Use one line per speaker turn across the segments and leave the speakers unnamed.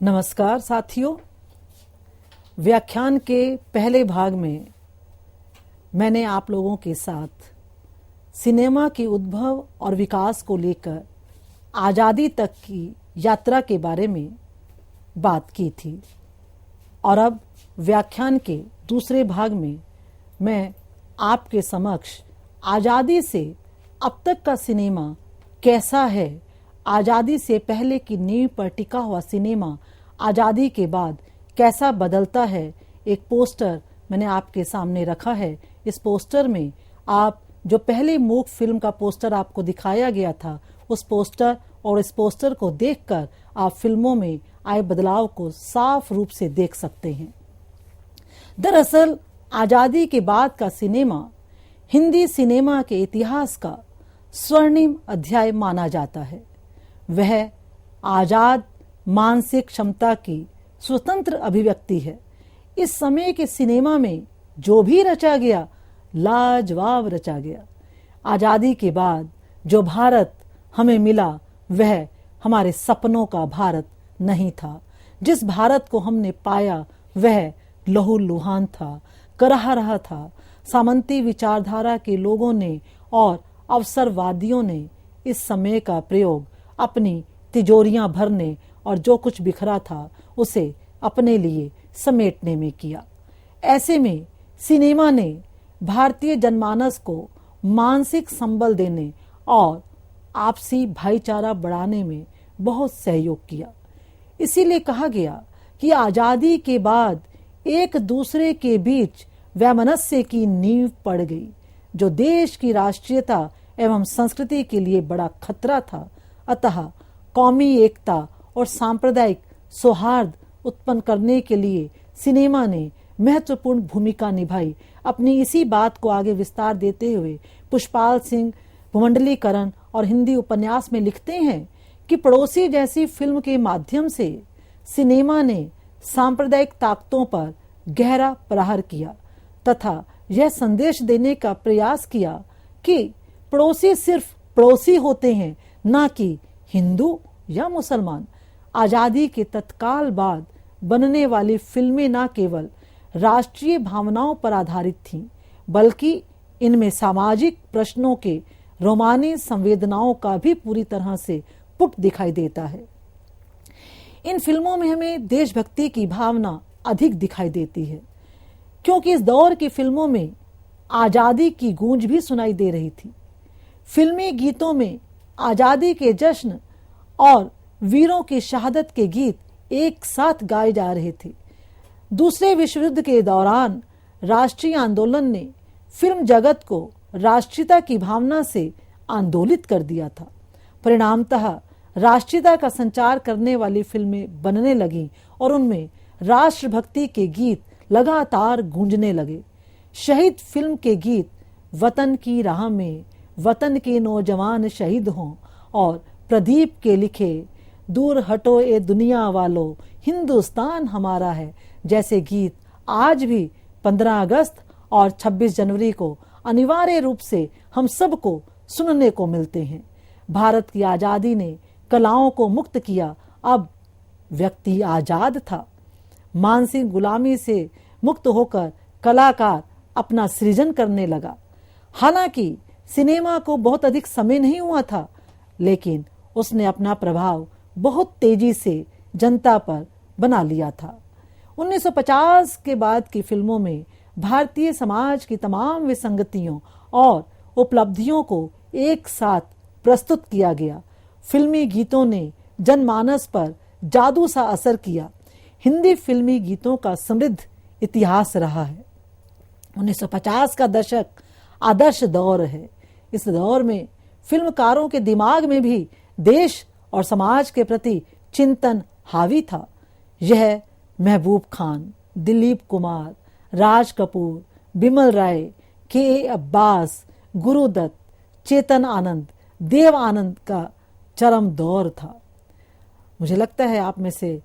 नमस्कार साथियों, व्याख्यान के पहले भाग में मैंने आप लोगों के साथ सिनेमा के उद्भव और विकास को लेकर आज़ादी तक की यात्रा के बारे में बात की थी और अब व्याख्यान के दूसरे भाग में मैं आपके समक्ष आज़ादी से अब तक का सिनेमा कैसा है, आज़ादी से पहले की नींव पर टिका हुआ सिनेमा आज़ादी के बाद कैसा बदलता है, एक पोस्टर मैंने आपके सामने रखा है। इस पोस्टर में आप जो पहले मूक फिल्म का पोस्टर आपको दिखाया गया था, उस पोस्टर और इस पोस्टर को देखकर आप फिल्मों में आए बदलाव को साफ रूप से देख सकते हैं। दरअसल आज़ादी के बाद का सिनेमा हिंदी सिनेमा के इतिहास का स्वर्णिम अध्याय माना जाता है। वह आजाद मानसिक क्षमता की स्वतंत्र अभिव्यक्ति है। इस समय के सिनेमा में जो भी रचा गया लाजवाब रचा गया। आजादी के बाद जो भारत हमें मिला वह हमारे सपनों का भारत नहीं था। जिस भारत को हमने पाया वह लहूलुहान था, कराह रहा था। सामंती विचारधारा के लोगों ने और अवसरवादियों ने इस समय का प्रयोग अपनी तिजोरियां भरने और जो कुछ बिखरा था उसे अपने लिए समेटने में किया। ऐसे में सिनेमा ने भारतीय जनमानस को मानसिक संबल देने और आपसी भाईचारा बढ़ाने में बहुत सहयोग किया। इसीलिए कहा गया कि आज़ादी के बाद एक दूसरे के बीच वैमनस्य की नींव पड़ गई, जो देश की राष्ट्रीयता एवं संस्कृति के लिए बड़ा खतरा था। अतः कौमी एकता और सांप्रदायिक सौहार्द उत्पन्न करने के लिए सिनेमा ने महत्वपूर्ण भूमिका निभाई। अपनी इसी बात को आगे विस्तार देते हुए पुष्पाल सिंह भूमंडलीकरण और हिंदी उपन्यास में लिखते हैं कि पड़ोसी जैसी फिल्म के माध्यम से सिनेमा ने सांप्रदायिक ताकतों पर गहरा प्रहार किया तथा यह संदेश देने का प्रयास किया कि पड़ोसी सिर्फ पड़ोसी होते हैं, न कि हिंदू या मुसलमान। आज़ादी के तत्काल बाद बनने वाली फिल्में न केवल राष्ट्रीय भावनाओं पर आधारित थीं, बल्कि इनमें सामाजिक प्रश्नों के रोमानी संवेदनाओं का भी पूरी तरह से पुट दिखाई देता है। इन फिल्मों में हमें देशभक्ति की भावना अधिक दिखाई देती है, क्योंकि इस दौर की फिल्मों में आज़ादी की गूंज भी सुनाई दे रही थी। फिल्मी गीतों में आज़ादी के जश्न और वीरों की शहादत के गीत एक साथ गाए जा रहे थे। दूसरे विश्व युद्ध के दौरान राष्ट्रीय आंदोलन ने फिल्म जगत को राष्ट्रीयता की भावना से आंदोलित कर दिया था। परिणामतः राष्ट्रीयता का संचार करने वाली फिल्में बनने लगीं और उनमें राष्ट्रभक्ति के गीत लगातार गूंजने लगे। शहीद फिल्म के गीत वतन की राह में वतन के नौजवान शहीद हों और प्रदीप के लिखे दूर हटो ए दुनिया वालों हिंदुस्तान हमारा है जैसे गीत आज भी 15 अगस्त और 26 जनवरी को अनिवार्य रूप से हम सबको सुनने को मिलते हैं। भारत की आज़ादी ने कलाओं को मुक्त किया। अब व्यक्ति आज़ाद था। मानसिक गुलामी से मुक्त होकर कलाकार अपना सृजन करने लगा। हालांकि सिनेमा को बहुत अधिक समय नहीं हुआ था, लेकिन उसने अपना प्रभाव बहुत तेजी से जनता पर बना लिया था। 1950 के बाद की फिल्मों में भारतीय समाज की तमाम विसंगतियों और उपलब्धियों को एक साथ प्रस्तुत किया गया। फिल्मी गीतों ने जनमानस पर जादू सा असर किया। हिंदी फिल्मी गीतों का समृद्ध इतिहास रहा है। 1950 का दशक आदर्श दौर है। इस दौर में फिल्मकारों के दिमाग में भी देश और समाज के प्रति चिंतन हावी था। यह महबूब खान, दिलीप कुमार, राज कपूर, बिमल राय, के अब्बास, गुरुदत्त, चेतन आनंद, देव आनंद का चरम दौर था। मुझे लगता है आप में से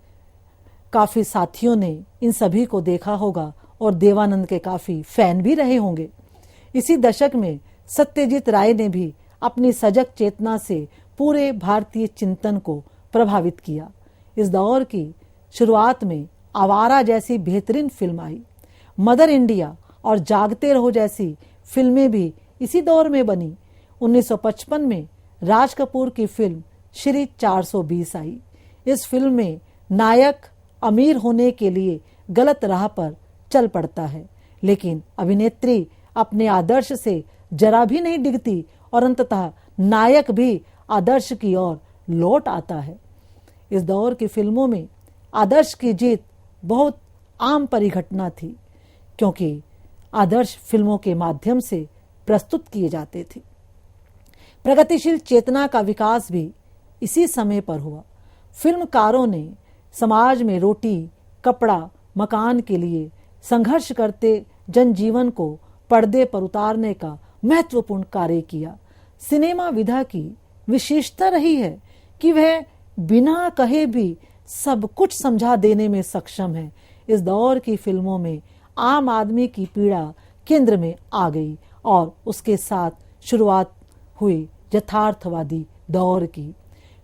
काफी साथियों ने इन सभी को देखा होगा और देवानंद के काफी फैन भी रहे होंगे। इसी दशक में सत्यजीत राय ने भी अपनी सजग चेतना से पूरे भारतीय चिंतन को प्रभावित किया। इस दौर की शुरुआत में आवारा जैसी बेहतरीन फिल्म आई। मदर इंडिया और जागते रहो जैसी फिल्में भी इसी दौर में बनी। 1955 में राज कपूर की फिल्म श्री 420 आई। इस फिल्म में नायक अमीर होने के लिए गलत राह पर चल पड़ता है, लेकिन अभिनेत्री अपने आदर्श से जरा भी नहीं डिगती और अंततः नायक भी आदर्श की ओर लौट आता है। इस दौर की फिल्मों में आदर्श की जीत बहुत आम परिघटना थी, क्योंकि आदर्श फिल्मों के माध्यम से प्रस्तुत किए जाते थे। प्रगतिशील चेतना का विकास भी इसी समय पर हुआ। फिल्मकारों ने समाज में रोटी, कपड़ा, मकान के लिए संघर्ष करते जनजीवन को पर्दे पर उतारने का महत्वपूर्ण कार्य किया। सिनेमा विधा की विशेषता रही है कि वह बिना कहे भी सब कुछ समझा देने में सक्षम है। इस दौर की फिल्मों में आम आदमी की पीड़ा केंद्र में आ गई और उसके साथ शुरुआत हुई यथार्थवादी दौर की।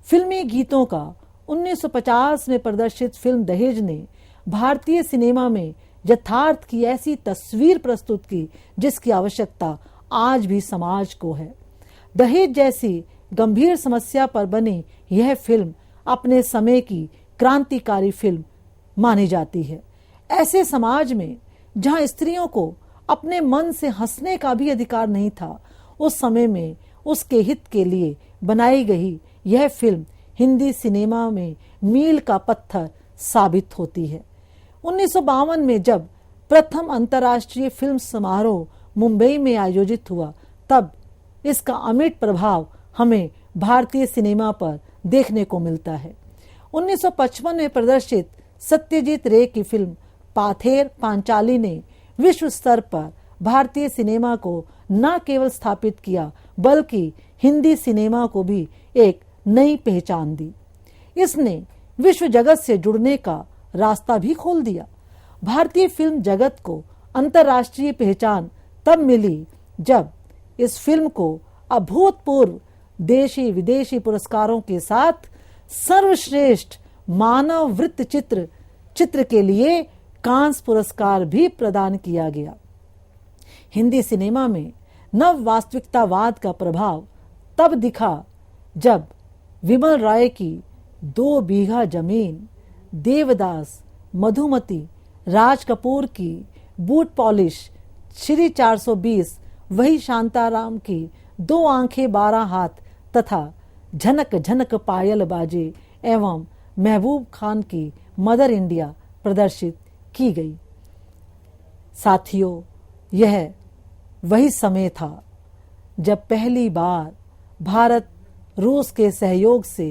फिल्मी गीतों का 1950 में प्रदर्शित फिल्म दहेज ने भारतीय सिनेमा में यथार्थ की ऐसी तस्वीर प्रस्तुत की जिसकी आवश्यकता आज भी समाज को है। दहेज जैसी गंभीर समस्या पर बनी यह फिल्म अपने समय की क्रांतिकारी फिल्म मानी जाती है। ऐसे समाज में जहां स्त्रियों को अपने मन से हंसने का भी अधिकार नहीं था, उस समय में उसके हित के लिए बनाई गई यह फिल्म हिंदी सिनेमा में मील का पत्थर साबित होती है। 1952 में जब प्रथम अंतर्राष्ट्रीय फिल्म समारोह मुंबई में आयोजित हुआ, तब इसका अमिट प्रभाव हमें भारतीय सिनेमा पर देखने को मिलता है। 1955 में प्रदर्शित सत्यजीत रे की फिल्म पाथेर पांचाली ने विश्व स्तर पर भारतीय सिनेमा को न केवल स्थापित किया, बल्कि हिंदी सिनेमा को भी एक नई पहचान दी। इसने विश्व जगत से जुड़ने का रास्ता भी खोल दिया। भारतीय फिल्म जगत को अंतर्राष्ट्रीय पहचान तब मिली जब इस फिल्म को अभूतपूर्व देशी विदेशी पुरस्कारों के साथ सर्वश्रेष्ठ मानव वृत्त चित्र के लिए कांस पुरस्कार भी प्रदान किया गया। हिंदी सिनेमा में नव वास्तविकतावाद का प्रभाव तब दिखा जब विमल राय की 2 बीघा जमीन, देवदास, मधुमती, राज कपूर की बूट पॉलिश, श्री 420, वही शांताराम की 2 आंखें 12 हाथ तथा झनक झनक पायल बाजे एवं महबूब खान की मदर इंडिया प्रदर्शित की गई। साथियों, यह वही समय था जब पहली बार भारत रूस के सहयोग से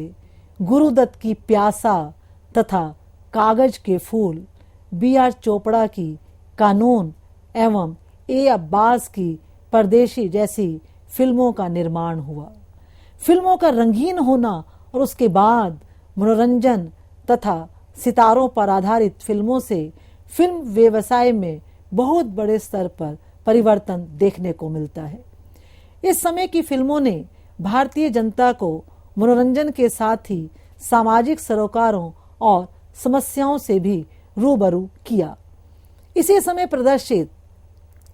गुरुदत्त की प्यासा तथा कागज के फूल, B.R. चोपड़ा की कानून एवं A. अब्बास की परदेशी जैसी फिल्मों का निर्माण हुआ। फिल्मों का रंगीन होना और उसके बाद मनोरंजन तथा सितारों पर आधारित फिल्मों से फिल्म व्यवसाय में बहुत बड़े स्तर पर परिवर्तन देखने को मिलता है। इस समय की फिल्मों ने भारतीय जनता को मनोरंजन के साथ ही सामाजिक सरोकारों और समस्याओं से भी रूबरू किया। इसी समय प्रदर्शित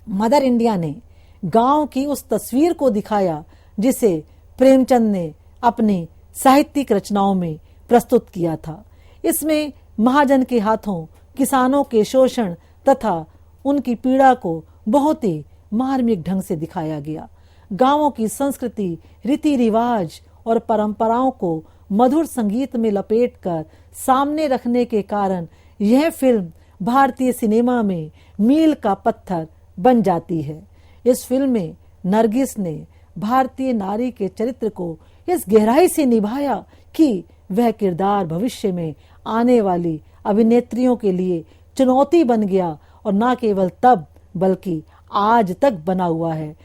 मदर इंडिया ने गांव की उस तस्वीर को दिखाया जिसे प्रेमचंद ने अपनी साहित्यिक रचनाओं में प्रस्तुत किया था। इसमें महाजन के हाथों किसानों के शोषण तथा उनकी पीड़ा को बहुत ही मार्मिक ढंग से दिखाया गया। गांवों की संस्कृति, रीति रिवाज और परंपराओं को मधुर संगीत में लपेटकर सामने रखने के कारण यह फिल्म भारतीय सिनेमा में मील का पत्थर बन जाती है। इस फिल्म में नरगिस ने भारतीय नारी के चरित्र को इस गहराई से निभाया कि वह किरदार भविष्य में आने वाली अभिनेत्रियों के लिए चुनौती बन गया और न केवल तब बल्कि आज तक बना हुआ है।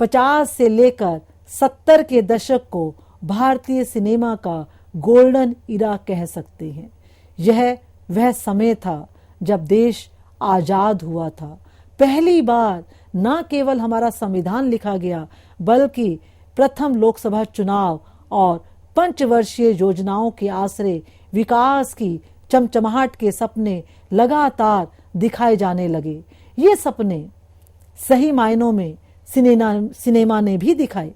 50 से लेकर 70 के दशक को भारतीय सिनेमा का गोल्डन इरा कह सकते हैं। यह वह समय था जब देश आजाद हुआ था। पहली बार न केवल हमारा संविधान लिखा गया, बल्कि प्रथम लोकसभा चुनाव और पंचवर्षीय योजनाओं के आश्रय विकास की चमचमाहट के सपने लगातार दिखाए जाने लगे। ये सपने सही मायनों में सिनेमा ने भी दिखाए।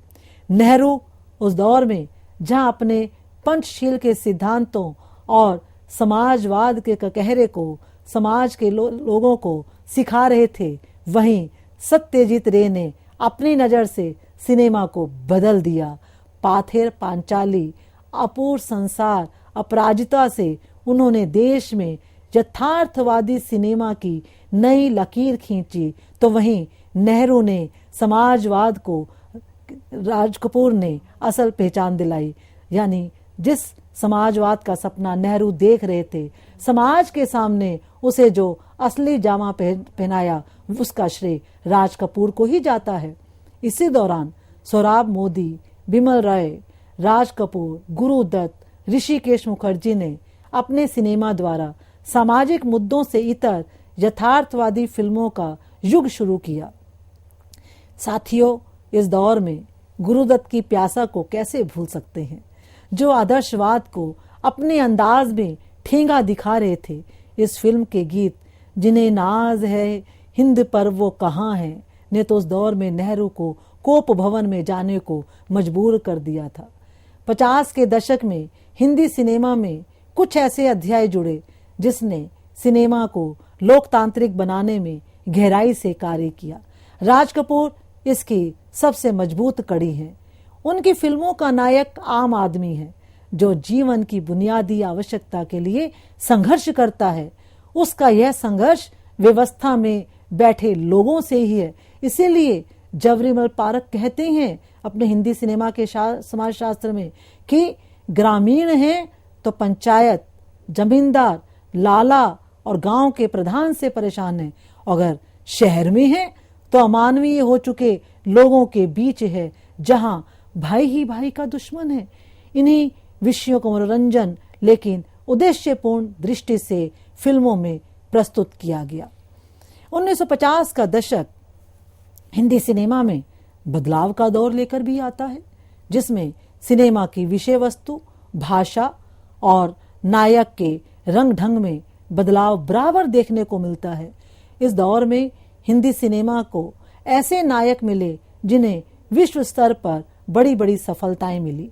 नेहरू उस दौर में जहां अपने पंचशील के सिद्धांतों और समाजवाद के ककहरे को समाज के लोगों को सिखा रहे थे, वहीं सत्यजीत रे ने अपनी नज़र से सिनेमा को बदल दिया। पाथेर पांचाली, अपूर्व संसार, अपराजिता से उन्होंने देश में यथार्थवादी सिनेमा की नई लकीर खींची, तो वहीं नेहरू ने समाजवाद को राज कपूर ने असल पहचान दिलाई। यानी जिस समाजवाद का सपना नेहरू देख रहे थे, समाज के सामने उसे जो असली जामा पहनाया, उसका श्रेय राज कपूर को ही जाता है। इसी दौरान सोहराब मोदी, बिमल रॉय, राज कपूर, गुरुदत्त, ऋषिकेश मुखर्जी ने अपने सिनेमा द्वारा सामाजिक मुद्दों से इतर यथार्थवादी फिल्मों का युग शुरू किया। साथियों, इस दौर में गुरुदत्त की प्यासा को कैसे भूल सकते हैं, जो आदर्शवाद को अपने अंदाज में ठेंगा दिखा रहे थे। इस फिल्म के गीत जिन्हें नाज है हिंद पर वो कहाँ है ने तो उस दौर में नेहरू को कोप भवन में जाने को मजबूर कर दिया था। 50 के दशक में हिंदी सिनेमा में कुछ ऐसे अध्याय जुड़े जिसने सिनेमा को लोकतांत्रिक बनाने में गहराई से कार्य किया। राज कपूर इसकी सबसे मजबूत कड़ी है। उनकी फिल्मों का नायक आम आदमी है, जो जीवन की बुनियादी आवश्यकता के लिए संघर्ष करता है। उसका यह संघर्ष व्यवस्था में बैठे लोगों से ही है। इसीलिए जवरीमल पारख कहते हैं अपने हिंदी सिनेमा के समाजशास्त्र में कि ग्रामीण हैं तो पंचायत, जमींदार, लाला और गांव के प्रधान से परेशान है, अगर शहर में है तो अमानवीय हो चुके लोगों के बीच है, जहां भाई ही भाई का दुश्मन है। इन्हीं विषयों को मनोरंजन लेकिन उद्देश्यपूर्ण दृष्टि से फिल्मों में प्रस्तुत किया गया। 1950 का दशक हिंदी सिनेमा में बदलाव का दौर लेकर भी आता है, जिसमें सिनेमा की विषय वस्तु, भाषा और नायक के रंग ढंग में बदलाव बराबर देखने को मिलता है। इस दौर में हिंदी सिनेमा को ऐसे नायक मिले जिन्हें विश्व स्तर पर बड़ी बड़ी सफलताएं मिली।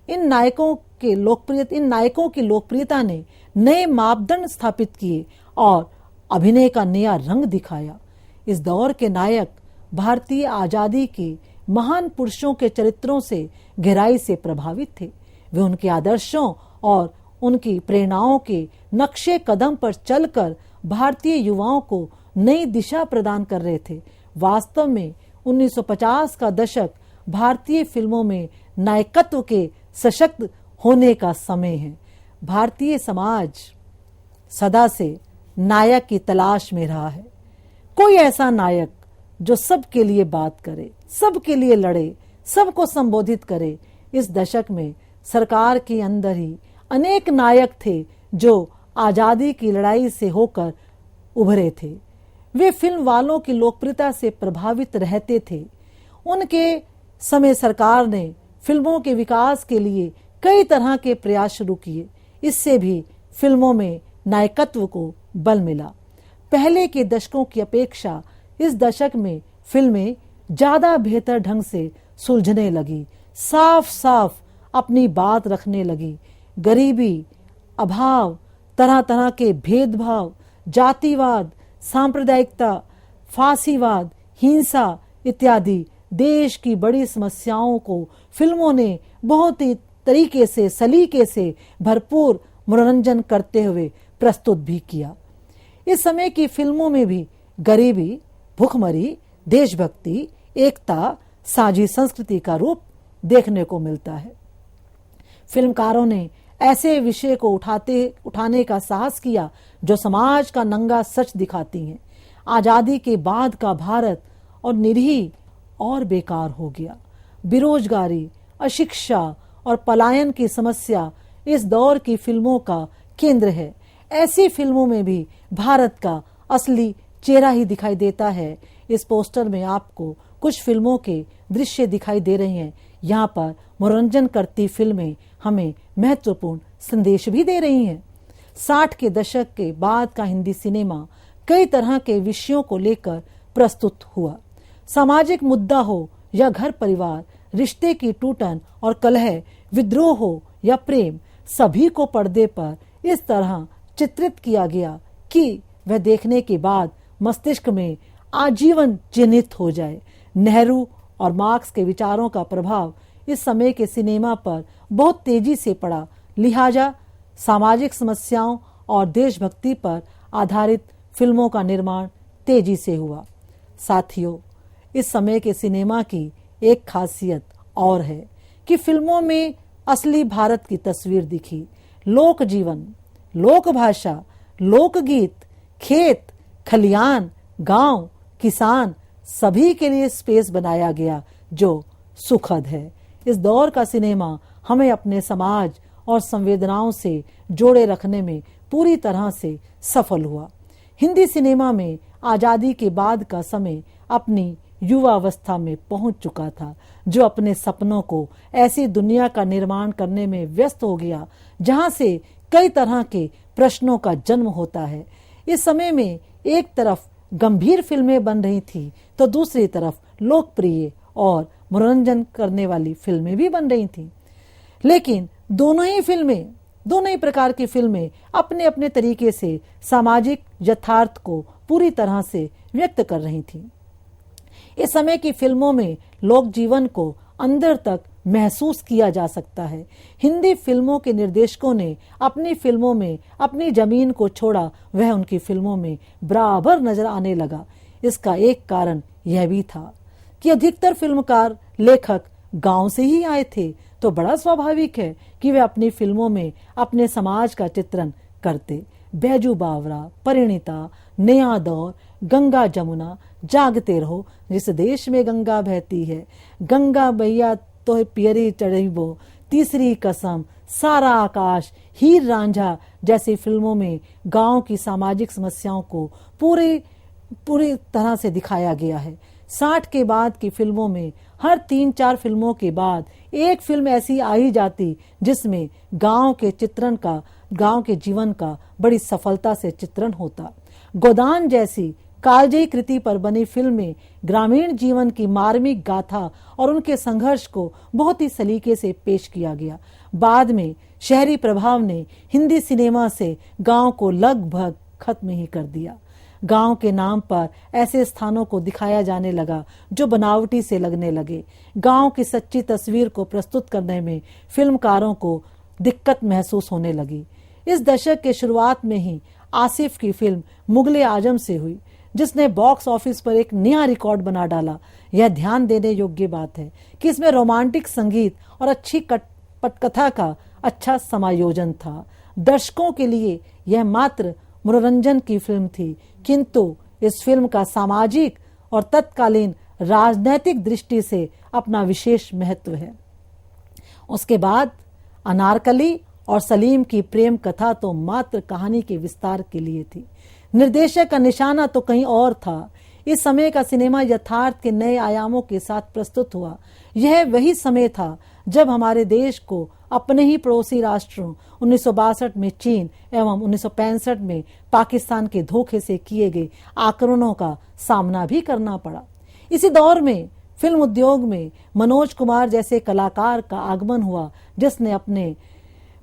इन नायकों की लोकप्रियता ने नए मापदंड स्थापित किए और अभिनय का नया रंग दिखाया। इस दौर के नायक भारतीय आजादी के महान पुरुषों के चरित्रों से गहराई से प्रभावित थे। वे उनके आदर्शों और उनकी प्रेरणाओं के नक्शे कदम पर चलकर भारतीय युवाओं को नई दिशा प्रदान कर रहे थे। वास्तव में 1950 का दशक भारतीय फिल्मों में नायकत्व के सशक्त होने का समय है। भारतीय समाज सदा से नायक की तलाश में रहा है। कोई ऐसा नायक जो सबके लिए बात करे, सबके लिए लड़े, सबको संबोधित करे। इस दशक में सरकार के अंदर ही अनेक नायक थे जो आजादी की लड़ाई से होकर उभरे थे। वे फिल्म वालों की लोकप्रियता से प्रभावित रहते थे। उनके समय सरकार ने फिल्मों के विकास के लिए कई तरह के प्रयास शुरू किए। इससे भी फिल्मों में नायकत्व को बल मिला। पहले के दशकों की अपेक्षा इस दशक में फिल्में ज्यादा बेहतर ढंग से सुलझने लगी, साफ साफ अपनी बात रखने लगी। गरीबी, अभाव, तरह तरह के भेदभाव, जातिवाद, सांप्रदायिकता, फांसीवाद, हिंसा इत्यादि देश की बड़ी समस्याओं को फिल्मों ने बहुत ही तरीके से, सलीके से भरपूर मनोरंजन करते हुए प्रस्तुत भी किया। इस समय की फिल्मों में भी गरीबी, भूखमरी, देशभक्ति, एकता, साझी संस्कृति का रूप देखने को मिलता है। फिल्मकारों ने ऐसे विषय को उठाने का साहस किया जो समाज का नंगा सच दिखाती हैं। आजादी के बाद का भारत और निरीह और बेकार हो गया। बेरोजगारी, अशिक्षा और पलायन की समस्या इस दौर की फिल्मों का केंद्र है। ऐसी फिल्मों में भी भारत का असली चेहरा ही दिखाई देता है। इस पोस्टर में आपको कुछ फिल्मों के दृश्य दिखाई दे रहे हैं। यहाँ पर मनोरंजन करती फिल्में हमें महत्वपूर्ण संदेश भी दे रही हैं। 60 के दशक के बाद का हिंदी सिनेमा कई तरह के विषयों को लेकर प्रस्तुत हुआ। सामाजिक मुद्दा हो या घर परिवार, रिश्ते की टूटन और कलह, विद्रोह हो या प्रेम, सभी को पर्दे पर इस तरह चित्रित किया गया कि वह देखने के बाद मस्तिष्क में आजीवन चिन्हित हो जाए। नेहरू और मार्क्स के विचारों का प्रभाव इस समय के सिनेमा पर बहुत तेजी से पड़ा, लिहाजा सामाजिक समस्याओं और देशभक्ति पर आधारित फिल्मों का निर्माण तेजी से हुआ। साथियों, इस समय के सिनेमा की एक खासियत और है कि फिल्मों में असली भारत की तस्वीर दिखी। लोक जीवन, लोक भाषा, लोकगीत, खेत, खलियान, गांव, किसान, सभी के लिए स्पेस बनाया गया जो सुखद है। इस दौर का सिनेमा हमें अपने समाज और संवेदनाओं से जोड़े रखने में पूरी तरह से सफल हुआ। हिंदी सिनेमा में आजादी के बाद का समय अपनी युवावस्था में पहुंच चुका था, जो अपने सपनों को ऐसी दुनिया का निर्माण करने में व्यस्त हो गया जहां से कई तरह के प्रश्नों का जन्म होता है। इस समय में एक तरफ गंभीर फिल्में बन रही थी तो दूसरी तरफ लोकप्रिय और मनोरंजन करने वाली फिल्में भी बन रही थीं। लेकिन दोनों ही प्रकार की फिल्में अपने अपने तरीके से सामाजिक यथार्थ को पूरी तरह से व्यक्त कर रही थीं। इस समय की फिल्मों में लोक जीवन को अंदर तक महसूस किया जा सकता है। हिंदी फिल्मों के निर्देशकों ने अपनी फिल्मों में अपनी जमीन को छोड़ा, वह उनकी फिल्मों में बराबर नजर आने लगा। इसका एक कारण यह भी था कि अधिकतर फिल्मकार लेखक गांव से ही आए थे, तो बड़ा स्वाभाविक है कि वे अपनी फिल्मों में अपने समाज का चित्रण करते। बैजू बावरा, परिणीता, नया दौर, गंगा जमुना, जागते रहो, जिस देश में गंगा बहती है, गंगा मैया तो पियरी चढ़ीबो, तीसरी कसम, सारा आकाश, हीर रांझा जैसी फिल्मों में गांव की सामाजिक समस्याओं को पूरी तरह से दिखाया गया है। 60 के बाद की फिल्मों में हर 3-4 फिल्मों के बाद एक फिल्म ऐसी आ ही जाती जिसमें गांव के जीवन का बड़ी सफलता से चित्रण होता। गोदान जैसी कालजयी कृति पर बनी फिल्में ग्रामीण जीवन की मार्मिक गाथा और उनके संघर्ष को बहुत ही सलीके से पेश किया गया। बाद में शहरी प्रभाव ने हिंदी सिनेमा से गांव को लगभग खत्म ही कर दिया। गांव के नाम पर ऐसे स्थानों को दिखाया जाने लगा जो बनावटी से लगने लगे। गांव की सच्ची तस्वीर को प्रस्तुत करने में फिल्मकारों को दिक्कत महसूस होने लगी। इस दशक के शुरुआत में ही आसिफ की फिल्म मुगले आजम से हुई, जिसने बॉक्स ऑफिस पर एक नया रिकॉर्ड बना डाला। यह ध्यान देने योग्य बात है कि इसमें रोमांटिक संगीत और अच्छी पटकथा का अच्छा समायोजन था। दर्शकों के लिए यह मात्र मनोरंजन की फिल्म थी, किंतु इस फिल्म का सामाजिक और तत्कालीन राजनैतिक दृष्टि से अपना विशेष महत्व है। उसके बाद अनारकली और सलीम की प्रेम कथा तो मात्र कहानी के विस्तार के लिए थी। निर्देशक का निशाना तो कहीं और था। इस समय का सिनेमा यथार्थ के नए आयामों के साथ प्रस्तुत हुआ। यह वही समय था जब हमारे देश को अपने ही पड़ोसी राष्ट्रों 1962 में चीन एवं 1965 में पाकिस्तान के धोखे से किए गए आक्रमणों का सामना भी करना पड़ा। इसी दौर में फिल्म उद्योग में मनोज कुमार जैसे कलाकार का आगमन हुआ, जिसने अपने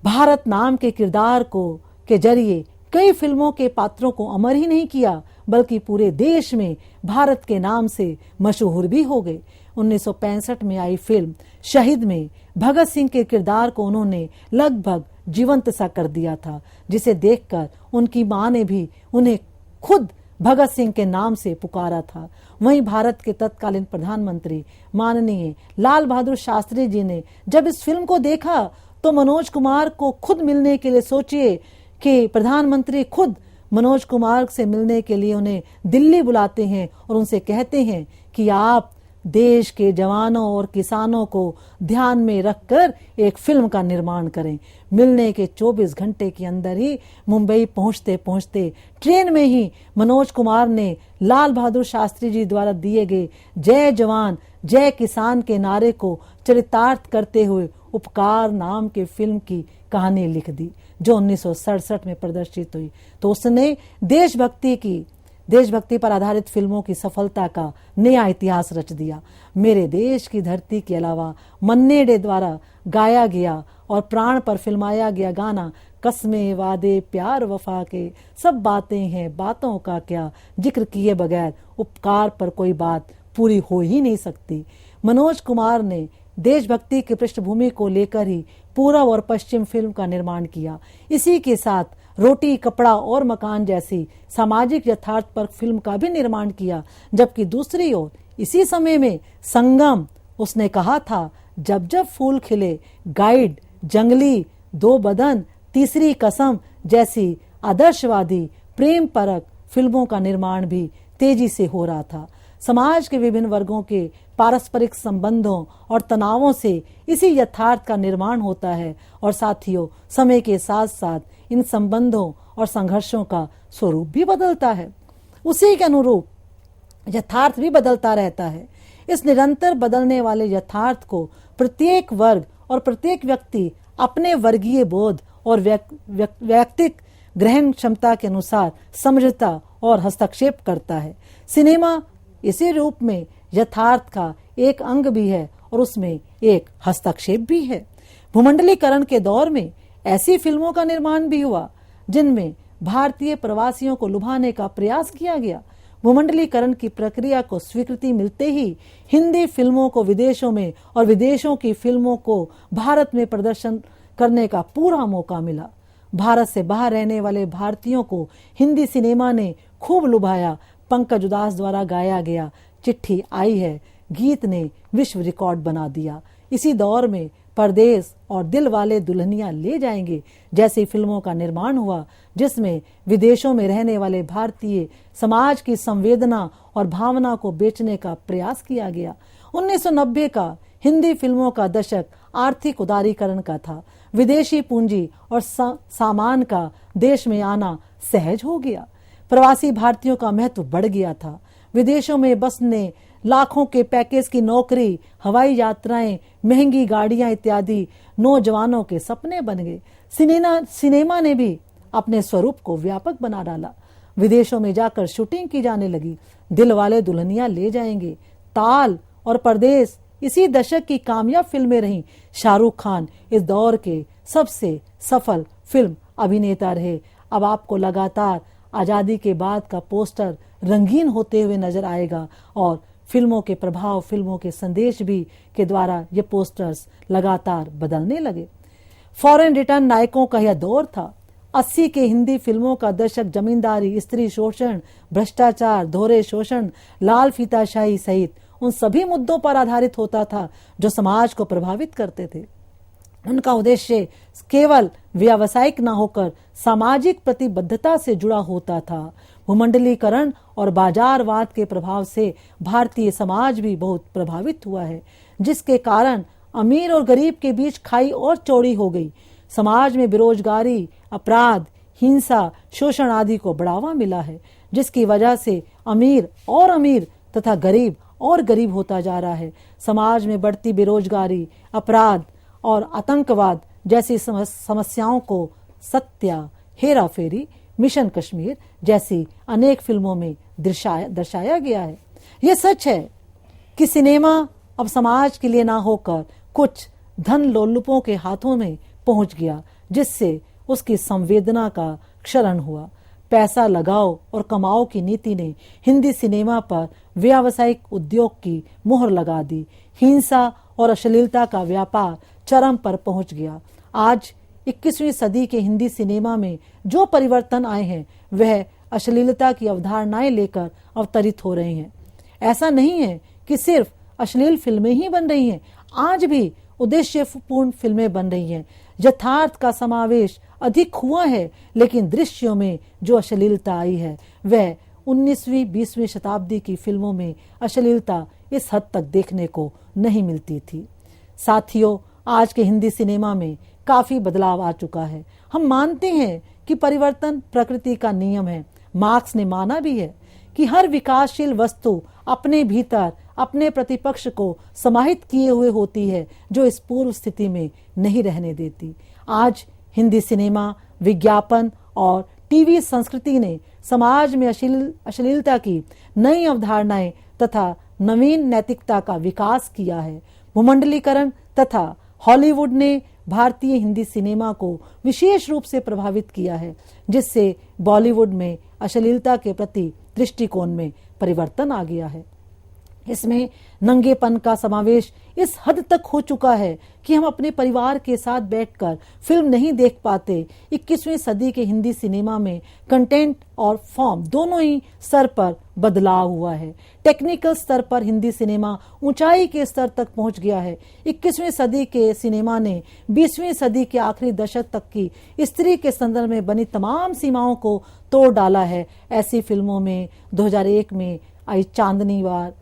भारत नाम के किरदार के जरिए कई फिल्मों के पात्रों को अमर ही नहीं किया, बल्कि पूरे देश में भारत के नाम से मशहूर भी हो गए। 1965 में आई फिल्म शहीद में भगत सिंह के किरदार को उन्होंने लगभग जीवंत सा कर दिया था, जिसे देखकर उनकी मां ने भी उन्हें खुद भगत सिंह के नाम से पुकारा था। वहीं भारत के तत्कालीन प्रधानमंत्री माननीय लाल बहादुर शास्त्री जी ने जब इस फिल्म को देखा तो मनोज कुमार को खुद मिलने के लिए, सोचिए कि प्रधानमंत्री खुद मनोज कुमार से मिलने के लिए उन्हें दिल्ली बुलाते हैं और उनसे कहते हैं कि आप देश के जवानों और किसानों को ध्यान में रखकर एक फिल्म का निर्माण करें। मिलने के 24 घंटे के अंदर ही मुंबई पहुंचते पहुंचते ट्रेन में ही मनोज कुमार ने लाल बहादुर शास्त्री जी द्वारा दिए गए जय जवान जय किसान के नारे को चरितार्थ करते हुए उपकार नाम के फिल्म की कहानी लिख दी, जो 1967 में प्रदर्शित हुई। तो उसने देशभक्ति पर आधारित फिल्मों की सफलता का नया इतिहास रच दिया। मेरे देश की धरती के अलावा मन्ने डे द्वारा गाया गया और प्राण पर फिल्माया गया गाना कस्मे वादे प्यार वफा के सब बातें हैं, बातों का क्या, जिक्र किए बगैर उपकार पर कोई बात पूरी हो ही नहीं सकती। मनोज कुमार ने देशभक्ति की पृष्ठभूमि को लेकर ही पूर्व और पश्चिम फिल्म का निर्माण किया। इसी के साथ रोटी, कपड़ा और मकान जैसी सामाजिक यथार्थ पर फिल्म का भी निर्माण किया। जबकि दूसरी ओर इसी समय में संगम, उसने कहा था जब जब फूल खिले, गाइड, जंगली, दो बदन, तीसरी कसम जैसी आदर्शवादी प्रेम परक फिल्मों का निर्माण भी तेजी से हो रहा था। समाज के विभिन्न वर्गों के पारस्परिक संबंधों और तनावों से इसी यथार्थ का निर्माण होता है और साथियों, समय के साथ साथ इन संबंधों और संघर्षों का स्वरूप भी बदलता है। उसी के अनुरूप यथार्थ भी बदलता रहता है। इस निरंतर बदलने वाले यथार्थ को प्रत्येक वर्ग और प्रत्येक व्यक्ति अपने वर्गीय बोध और वैयक्तिक ग्रहण क्षमता के अनुसार समझता और हस्तक्षेप करता है। सिनेमा इसी रूप में यथार्थ का एक अंग भी है और उसमें एक हस्तक्षेप भी है। भूमंडलीकरण के दौर में ऐसी फिल्मों का निर्माण भी हुआ जिनमें भारतीय प्रवासियों को लुभाने का प्रयास किया गया। भूमंडलीकरण की प्रक्रिया को स्वीकृति मिलते ही हिंदी फिल्मों को विदेशों में और विदेशों की फिल्मों को भारत में प्रदर्शन करने का पूरा मौका मिला। भारत से बाहर रहने वाले भारतीयों को हिंदी सिनेमा ने खूब लुभाया। पंकज उदास द्वारा गाया गया चिट्ठी आई है गीत ने विश्व रिकॉर्ड बना दिया। इसी दौर में परदेस और दिल वाले दुल्हनिया ले जाएंगे जैसी फिल्मों का निर्माण हुआ, जिसमें विदेशों में रहने वाले भारतीय समाज की संवेदना और भावना को बेचने का प्रयास किया गया। 1990 का हिंदी फिल्मों का दशक आर्थिक उदारीकरण का था। विदेशी पूंजी और सामान का देश में आना सहज हो गया। प्रवासी भारतीयों का महत्व बढ़ गया था। विदेशों में बसने, लाखों के पैकेज की नौकरी, हवाई यात्राएं, महंगी गाड़ियां इत्यादि नौजवानों के सपने बन गए। सिनेमा ने भी अपने स्वरूप को व्यापक बना डाला। विदेशों में जाकर शूटिंग की जाने लगी। दिल वाले दुल्हनिया ले जाएंगे, ताल और परदेस इसी दशक की कामयाब फिल्में रहीं। शाहरुख खान इस दौर के सबसे सफल फिल्म अभिनेता रहे। अब आपको लगातार आजादी के बाद का पोस्टर रंगीन होते हुए नजर आएगा और फिल्मों के प्रभाव, फिल्मों के संदेश भी के द्वारा ये पोस्टर्स लगातार बदलने लगे। फॉरेन रिटर्न नायकों का यह दौर था। 80 के हिंदी फिल्मों का दशक जमींदारी, स्त्री शोषण, भ्रष्टाचार, दोहरे शोषण, लाल फीताशाही सहित उन सभी मुद्दों पर आधारित होता था जो समाज को प्रभावित करते थे। उनका उद्देश्य केवल व्यावसायिक न होकर सामाजिक प्रतिबद्धता से जुड़ा होता था। भूमंडलीकरण और बाजारवाद के प्रभाव से भारतीय समाज भी बहुत प्रभावित हुआ है, जिसके कारण अमीर और गरीब के बीच खाई और चौड़ी हो गई। समाज में बेरोजगारी, अपराध, हिंसा, शोषण आदि को बढ़ावा मिला है, जिसकी वजह से अमीर तथा गरीब और गरीब होता जा रहा है। समाज में बढ़ती बेरोजगारी, अपराध और आतंकवाद जैसी समस्याओं को सत्या, हेरा फेरी, मिशन कश्मीर जैसी अनेक फिल्मों में दर्शाया गया है। यह सच है कि सिनेमा अब समाज के लिए ना होकर कुछ धन लोलुपों के हाथों में पहुंच गया, जिससे उसकी संवेदना का क्षरण हुआ। पैसा लगाओ और कमाओ की नीति ने हिंदी सिनेमा पर व्यावसायिक उद्योग की मोहर लगा दी। हिंसा और अश्लीलता का व्यापार चरम पर पहुंच गया। आज 21वीं सदी के हिंदी सिनेमा में जो परिवर्तन आए हैं वह अश्लीलता की अवधारणाएं लेकर अवतरित हो रहे हैं। ऐसा नहीं है कि सिर्फ अश्लील फिल्में ही बन रही हैं, आज भी उद्देश्यपूर्ण फिल्में बन रही हैं। यथार्थ का समावेश अधिक हुआ है, लेकिन दृश्यों में जो अश्लीलता आई है वह 19वीं 20वीं शताब्दी की फिल्मों में अश्लीलता इस हद तक देखने को नहीं मिलती थी। साथियों, आज के हिंदी सिनेमा में काफी बदलाव आ चुका है। हम मानते हैं कि परिवर्तन प्रकृति का नियम है। मार्क्स ने माना भी है कि हर विकासशील वस्तु अपने भीतर अपने प्रतिपक्ष को समाहित किए हुए होती है, जो इस पूर्व स्थिति में नहीं रहने देती। आज हिंदी सिनेमा, विज्ञापन और टीवी संस्कृति ने समाज में अश्लीलता की नई अवधारणाएं तथा नवीन नैतिकता का विकास किया है। भूमंडलीकरण तथा हॉलीवुड ने भारतीय हिंदी सिनेमा को विशेष रूप से प्रभावित किया है, जिससे बॉलीवुड में अश्लीलता के प्रति दृष्टिकोण में परिवर्तन आ गया है। इसमें नंगेपन का समावेश इस हद तक हो चुका है कि हम अपने परिवार के साथ बैठकर फिल्म नहीं देख पाते। 21वीं सदी के हिंदी सिनेमा में कंटेंट और फॉर्म दोनों ही स्तर पर बदलाव हुआ है। टेक्निकल स्तर पर हिंदी सिनेमा ऊंचाई के स्तर तक पहुंच गया है। 21वीं सदी के सिनेमा ने 20वीं सदी के आखिरी दशक तक की स्त्री के संदर्भ में बनी तमाम सीमाओं को तोड़ डाला है। ऐसी फिल्मों में 2001 में आई चांदनी वार,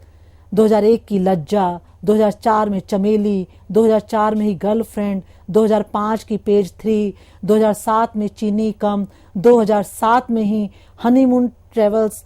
2001 की लज्जा, 2004 में चमेली, 2004 में ही गर्लफ्रेंड, 2005 की पेज 3, 2007 में चीनी कम, 2007 में ही हनीमून ट्रेवल्स,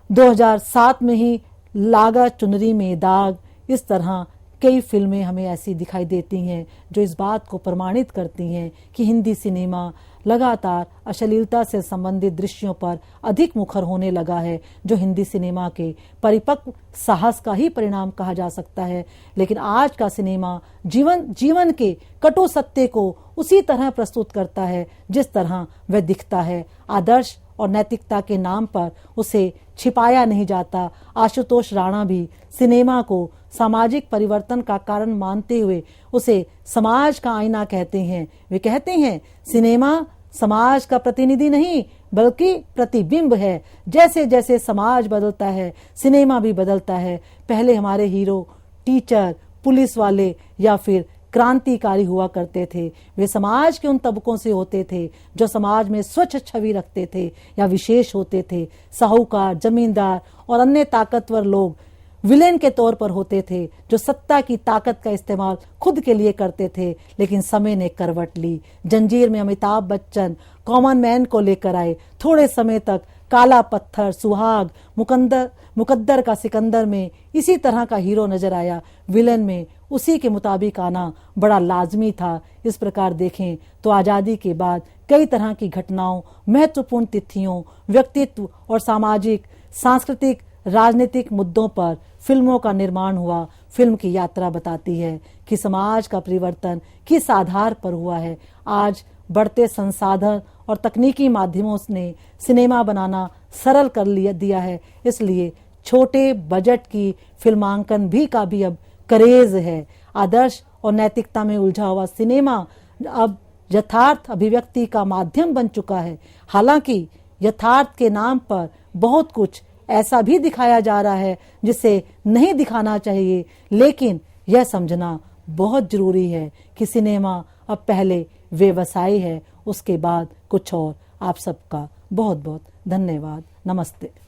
2007 में ही लागा चुनरी में दाग। इस तरह कई फिल्में हमें ऐसी दिखाई देती हैं जो इस बात को प्रमाणित करती हैं कि हिंदी सिनेमा लगातार अश्लीलता से संबंधित दृश्यों पर अधिक मुखर होने लगा है, जो हिंदी सिनेमा के परिपक्व साहस का ही परिणाम कहा जा सकता है। लेकिन आज का सिनेमा जीवन के कटु सत्य को उसी तरह प्रस्तुत करता है जिस तरह वह दिखता है। आदर्श और नैतिकता के नाम पर उसे छिपाया नहीं जाता। आशुतोष राणा भी सिनेमा को सामाजिक परिवर्तन का कारण मानते हुए उसे समाज का आईना कहते हैं। वे कहते हैं, सिनेमा समाज का प्रतिनिधि नहीं बल्कि प्रतिबिंब है। जैसे जैसे समाज बदलता है, सिनेमा भी बदलता है। पहले हमारे हीरो टीचर, पुलिस वाले या फिर क्रांतिकारी हुआ करते थे। वे समाज के उन तबकों से होते थे जो समाज में स्वच्छ छवि रखते थे या विशेष होते थे। साहूकार, जमींदार और अन्य ताकतवर लोग विलेन के तौर पर होते थे, जो सत्ता की ताकत का इस्तेमाल खुद के लिए करते थे। लेकिन समय ने करवट ली। जंजीर में अमिताभ बच्चन कॉमन मैन को लेकर आए। थोड़े समय तक काला पत्थर, सुहाग, मुकद्दर का सिकंदर में इसी तरह का हीरो नजर आया। विलेन में उसी के मुताबिक आना बड़ा लाजमी था। इस प्रकार देखें तो आजादी के बाद कई तरह की घटनाओं, महत्वपूर्ण तिथियों, व्यक्तित्व और सामाजिक, सांस्कृतिक, राजनीतिक मुद्दों पर फिल्मों का निर्माण हुआ। फिल्म की यात्रा बताती है कि समाज का परिवर्तन किस आधार पर हुआ है। आज बढ़ते संसाधन और तकनीकी माध्यमों ने सिनेमा बनाना सरल कर दिया है, इसलिए छोटे बजट की फिल्मांकन का भी अब क्रेज है। आदर्श और नैतिकता में उलझा हुआ सिनेमा अब यथार्थ अभिव्यक्ति का माध्यम बन चुका है। हालांकि यथार्थ के नाम पर बहुत कुछ ऐसा भी दिखाया जा रहा है जिसे नहीं दिखाना चाहिए, लेकिन यह समझना बहुत जरूरी है कि सिनेमा अब पहले व्यवसाय है, उसके बाद कुछ और। आप सबका बहुत बहुत धन्यवाद। नमस्ते।